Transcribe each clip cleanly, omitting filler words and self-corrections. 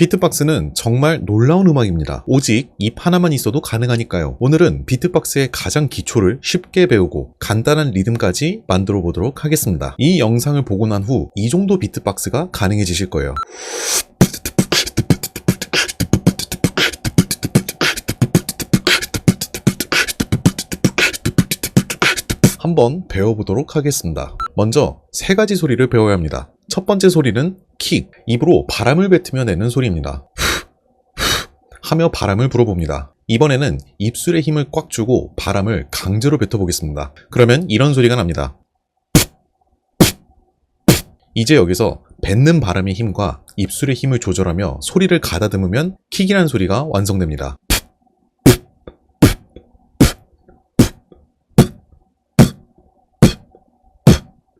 비트박스는 정말 놀라운 음악입니다. 오직 입 하나만 있어도 가능하니까요. 오늘은 비트박스의 가장 기초를 쉽게 배우고 간단한 리듬까지 만들어 보도록 하겠습니다. 이 영상을 보고 난 후 이 정도 비트박스가 가능해지실 거예요. 한번 배워보도록 하겠습니다. 먼저 세 가지 소리를 배워야 합니다. 첫 번째 소리는 킥, 입으로 바람을 뱉으며 내는 소리입니다. 하며 바람을 불어봅니다. 이번에는 입술에 힘을 꽉 주고 바람을 강제로 뱉어보겠습니다. 그러면 이런 소리가 납니다. 이제 여기서 뱉는 바람의 힘과 입술의 힘을 조절하며 소리를 가다듬으면 킥이라는 소리가 완성됩니다.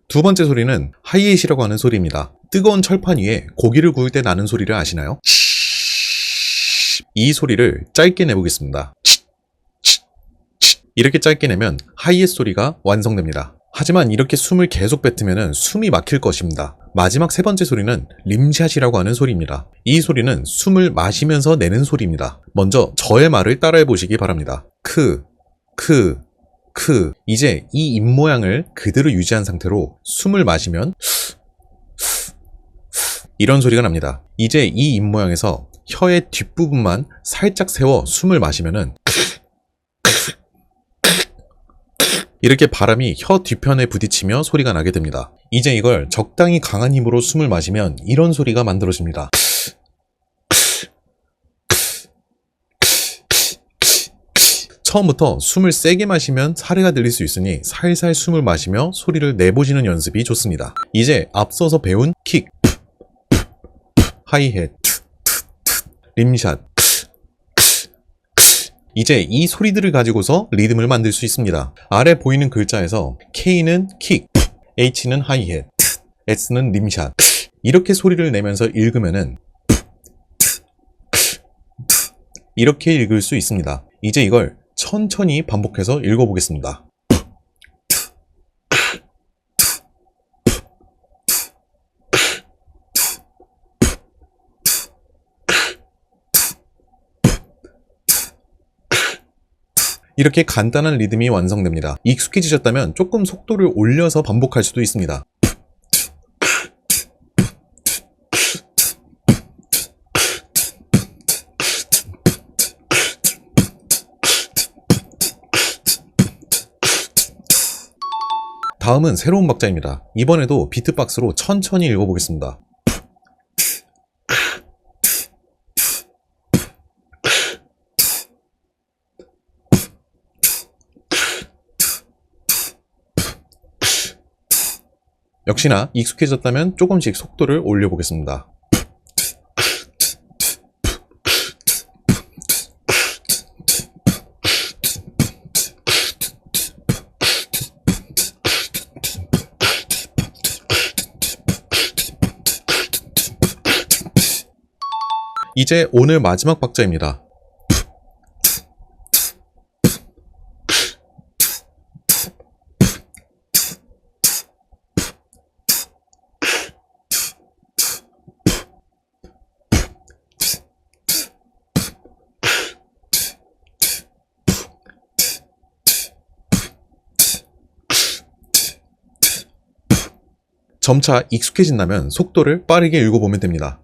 두 번째 소리는 하이햇이라고 하는 소리입니다. 뜨거운 철판 위에 고기를 구울 때 나는 소리를 아시나요? 이 소리를 짧게 내보겠습니다. 이렇게 짧게 내면 하이햇 소리가 완성됩니다. 하지만 이렇게 숨을 계속 뱉으면 숨이 막힐 것입니다. 마지막 세 번째 소리는 림샷이라고 하는 소리입니다. 이 소리는 숨을 마시면서 내는 소리입니다. 먼저 저의 말을 따라해 보시기 바랍니다. 이제 이 입 모양을 그대로 유지한 상태로 숨을 마시면 이런 소리가 납니다. 이제 이 입 모양에서 혀의 뒷부분만 살짝 세워 숨을 마시면은 이렇게 바람이 혀 뒤편에 부딪히며 소리가 나게 됩니다. 이제 이걸 적당히 강한 힘으로 숨을 마시면 이런 소리가 만들어집니다. 처음부터 숨을 세게 마시면 사례가 들릴 수 있으니 살살 숨을 마시며 소리를 내보시는 연습이 좋습니다. 이제 앞서서 배운 킥, 하이햇, 림샷, 이제 이 소리들을 가지고서 리듬을 만들 수 있습니다. 아래 보이는 글자에서 K는 킥, H는 하이햇, S는 림샷 이렇게 소리를 내면서 읽으면은 이렇게 읽을 수 있습니다. 이제 이걸 천천히 반복해서 읽어보겠습니다. 이렇게 간단한 리듬이 완성됩니다. 익숙해지셨다면 조금 속도를 올려서 반복할 수도 있습니다. 다음은 새로운 박자입니다. 이번에도 비트박스로 천천히 읽어보겠습니다. 역시나 익숙해졌다면 조금씩 속도를 올려보겠습니다. 이제 오늘 마지막 박자입니다. 점차 익숙해진다면 속도를 빠르게 읽어보면 됩니다.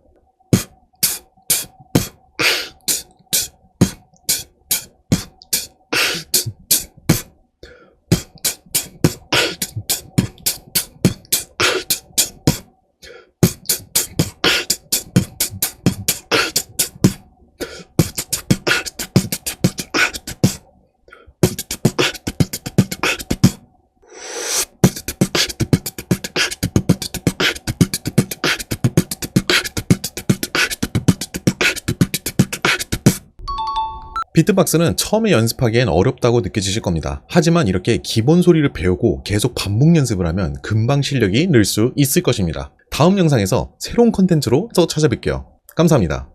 비트박스는 처음에 연습하기엔 어렵다고 느껴지실 겁니다. 하지만 이렇게 기본 소리를 배우고 계속 반복 연습을 하면 금방 실력이 늘 수 있을 것입니다. 다음 영상에서 새로운 컨텐츠로 또 찾아뵐게요. 감사합니다.